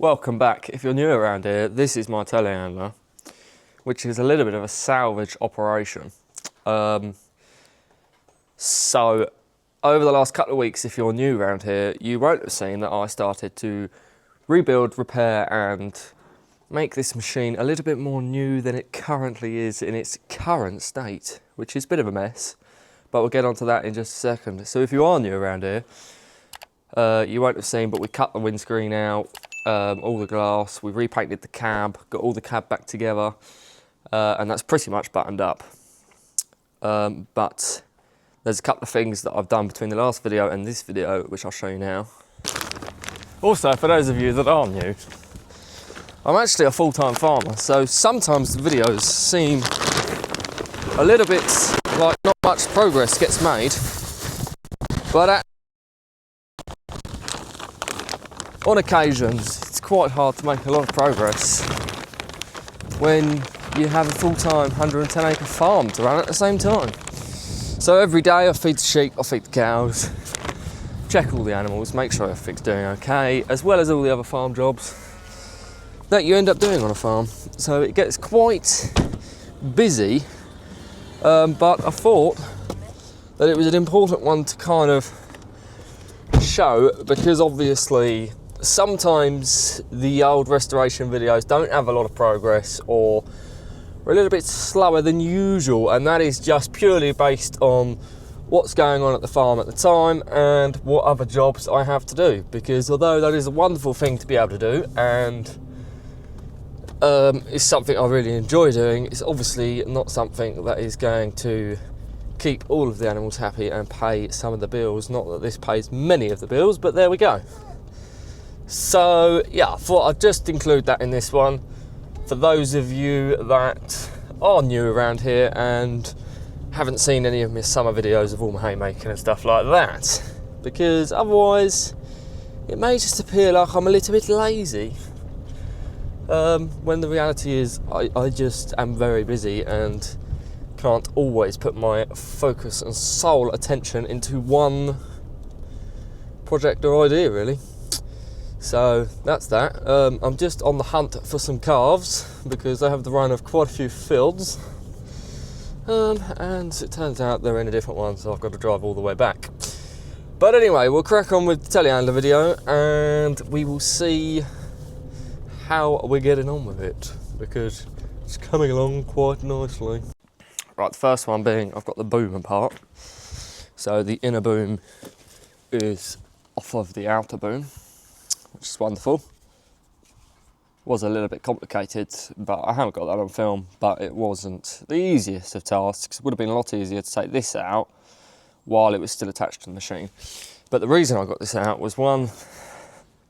Welcome back. If you're new around here, this is my telehandler, which is a little bit of a salvage operation. So over the last couple of weeks, if you're new around here, you won't have seen that I started to rebuild, repair and make this machine a little bit more new than it currently is in its current state, which is a bit of a mess, but we'll get onto that in just a second. So if you are new around here, you won't have seen, but we cut the windscreen out, all the glass, we repainted the cab, got all the cab back together, and that's pretty much buttoned up. But there's a couple of things that I've done between the last video and this video, which I'll show you now. Also, for those of you that are new, I'm actually a full-time farmer, so sometimes the videos seem a little bit like not much progress gets made, but on occasions it's quite hard to make a lot of progress when you have a full-time 110 acre farm to run at the same time. So every day I feed the sheep, I feed the cows, check all the animals, make sure everything's doing okay, as well as all the other farm jobs that you end up doing on a farm. So it gets quite busy, but I thought that it was an important one to kind of show, because obviously sometimes the old restoration videos don't have a lot of progress or are a little bit slower than usual, and that is just purely based on what's going on at the farm at the time and what other jobs I have to do. Because although that is a wonderful thing to be able to do and it's something I really enjoy doing, it's obviously not something that is going to keep all of the animals happy and pay some of the bills. Not that this pays many of the bills, but there we go. So yeah, I thought I'd just include that in this one for those of you that are new around here and haven't seen any of my summer videos of all my haymaking and stuff like that, because otherwise it may just appear like I'm a little bit lazy, when the reality is I just am very busy and can't always put my focus and sole attention into one project or idea really. So that's that. I'm just on the hunt for some calves because I have the run of quite a few fields, and it turns out they're in a different one, so I've got to drive all the way back. But anyway, we'll crack on with the telehandler video and we will see how we're getting on with it, because it's coming along quite nicely. Right, the first one being I've got the boom apart. So the inner boom is off of the outer boom, which is wonderful. Was a little bit complicated, but I haven't got that on film, but it wasn't the easiest of tasks. It would have been a lot easier to take this out while it was still attached to the machine. But the reason I got this out was, one,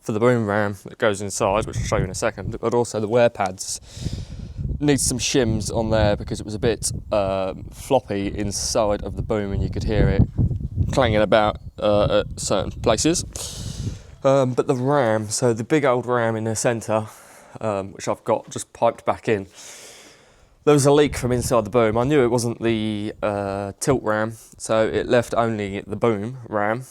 for the boom ram that goes inside, which I'll show you in a second, but also the wear pads need some shims on there because it was a bit floppy inside of the boom and you could hear it clanging about at certain places. But the ram, so the big old ram in the centre, which I've got just piped back in, there was a leak from inside the boom. I knew it wasn't the tilt ram, so it left only the boom ram,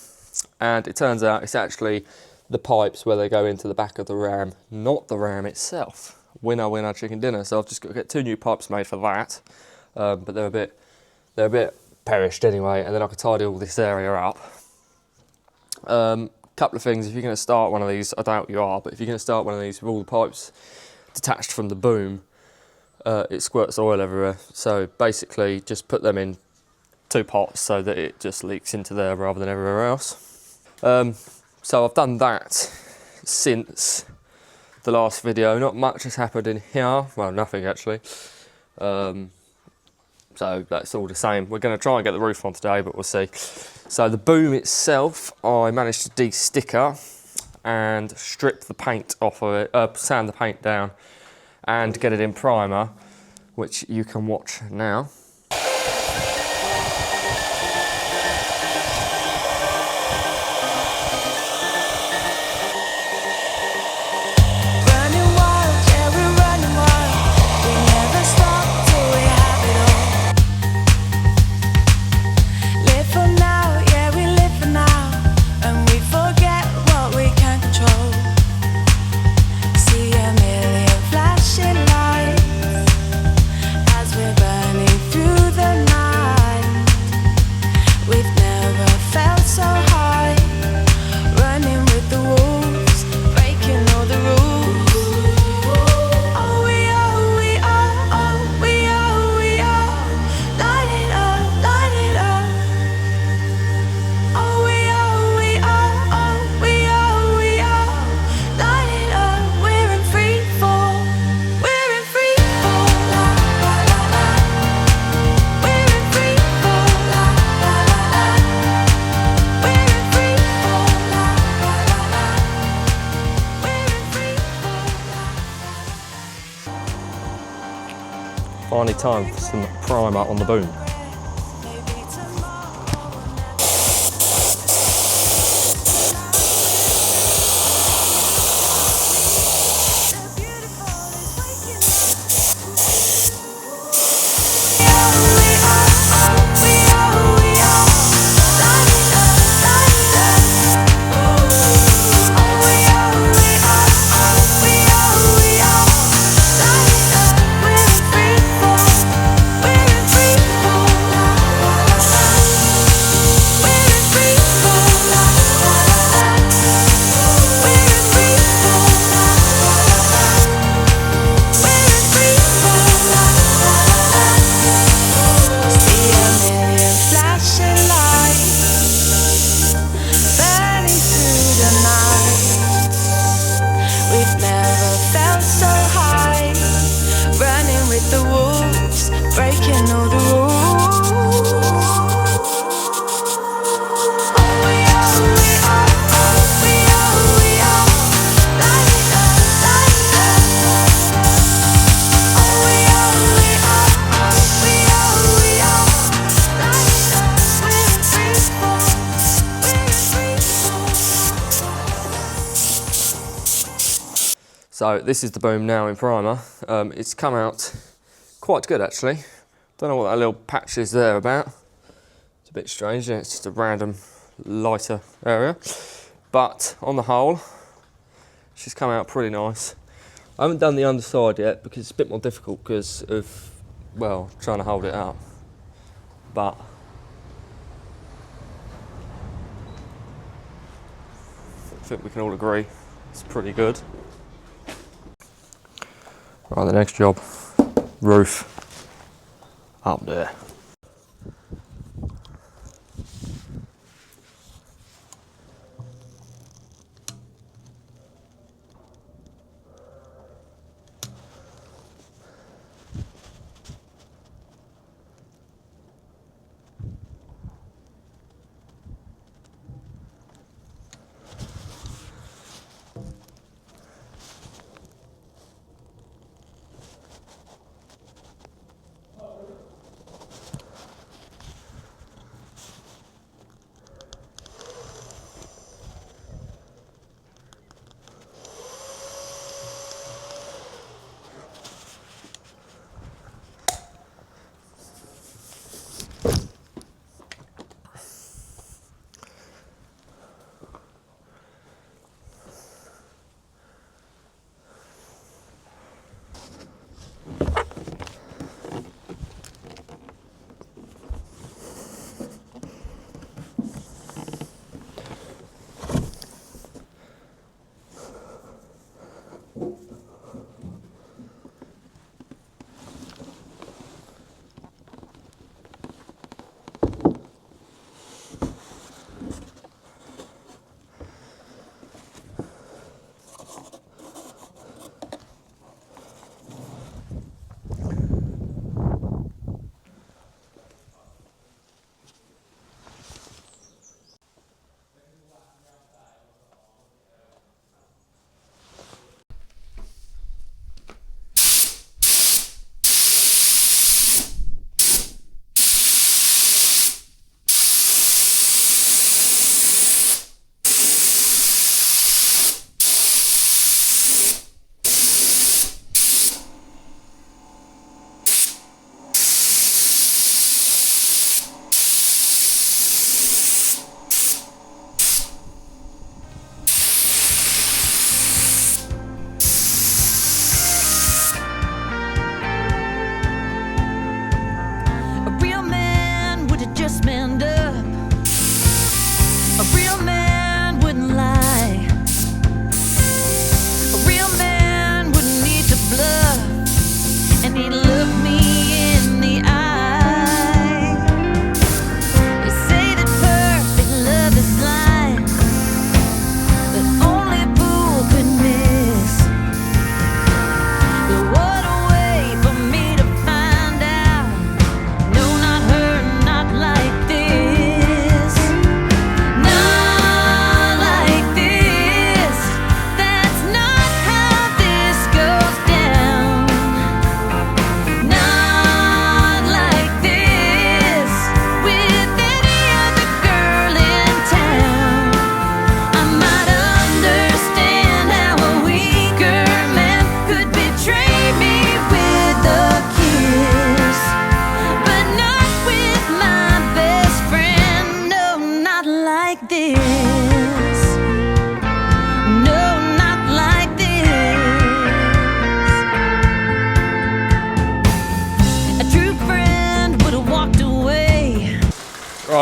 and it turns out it's actually the pipes where they go into the back of the ram, not the ram itself. Winner, winner, chicken dinner. So I've just got to get 2 new pipes made for that, but they're a bit perished anyway, and then I could tidy all this area up. Couple of things, if you're going to start one of these, I doubt you are, but if you're going to start one of these with all the pipes detached from the boom, it squirts oil everywhere. So basically just put them in 2 pots so that it just leaks into there rather than everywhere else. So I've done that since the last video. Not much has happened in here, well, nothing actually. So that's all the same. We're going to try and get the roof on today, but we'll see. So the boom itself, I managed to de-sticker and strip the paint off of it, sand the paint down and get it in primer, which you can watch now. Finally time for some primer on the boom. So this is the boom now in primer. It's come out quite good actually. Don't know what that little patch is there about. It's a bit strange, it's just a random lighter area. But on the whole, she's come out pretty nice. I haven't done the underside yet because it's a bit more difficult because of, well, trying to hold it up. But I think we can all agree it's pretty good. Right, the next job, roof up there.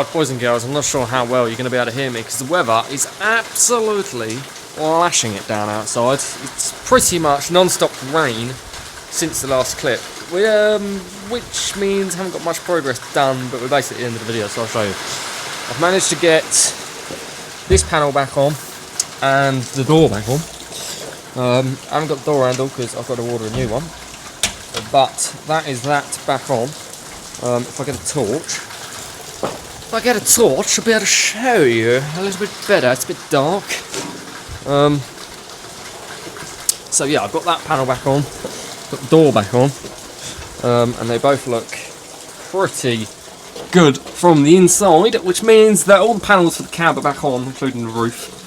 outside, boys and girls, I'm not sure how well you're going to be able to hear me because the weather is absolutely lashing it down outside. It's pretty much non-stop rain since the last clip, which means I haven't got much progress done, but we're basically at the end of the video, so I'll show you. I've managed to get this panel back on and the door back on. I haven't got the door handle because I've got to order a new one, but that is that back on. If I get a torch, I'll be able to show you a little bit better. It's a bit dark. So yeah, I've got that panel back on, got the door back on, and they both look pretty good from the inside, which means that all the panels for the cab are back on, including the roof.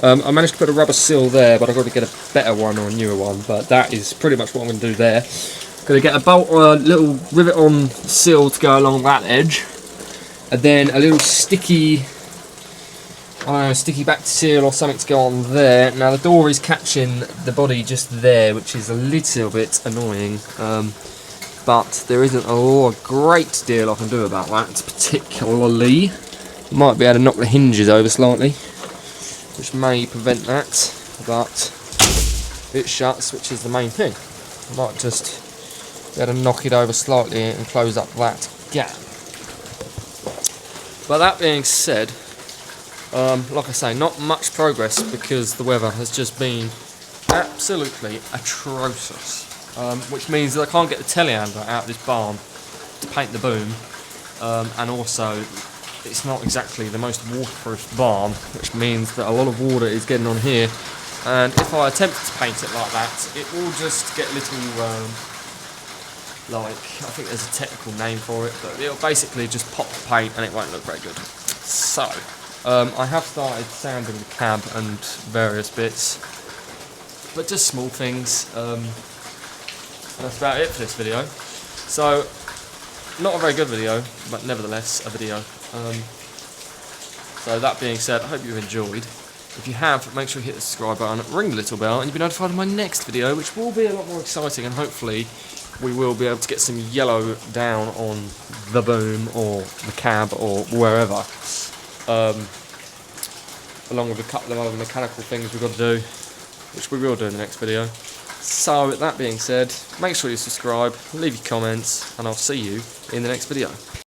I managed to put a rubber seal there, but I've got to get a better one or a newer one, but that is pretty much what I'm going to do there. Going to get a bolt or a little rivet on seal to go along that edge, and then a little sticky, I don't know, sticky back seal or something to go on there. Now the door is catching the body just there, which is a little bit annoying, but there isn't a great deal I can do about that particularly. Might be able to knock the hinges over slightly, which may prevent that, but it shuts, which is the main thing. I might just be able to knock it over slightly and close up that gap. But that being said, like I say, not much progress because the weather has just been absolutely atrocious, which means that I can't get the telehandler out of this barn to paint the boom, and also it's not exactly the most waterproof barn, which means that a lot of water is getting on here, and if I attempt to paint it like that, it will just get little, I think there's a technical name for it, but it'll basically just pop the paint and it won't look very good. So, I have started sanding the cab and various bits, but just small things, and that's about it for this video. So, not a very good video, but nevertheless a video. So that being said, I hope you've enjoyed. If you have, make sure you hit the subscribe button, ring the little bell, and you'll be notified of my next video, which will be a lot more exciting, and hopefully we will be able to get some yellow down on the boom or the cab or wherever, along with a couple of other mechanical things we've got to do, which we will do in the next video. So that being said, make sure you subscribe, leave your comments, and I'll see you in the next video.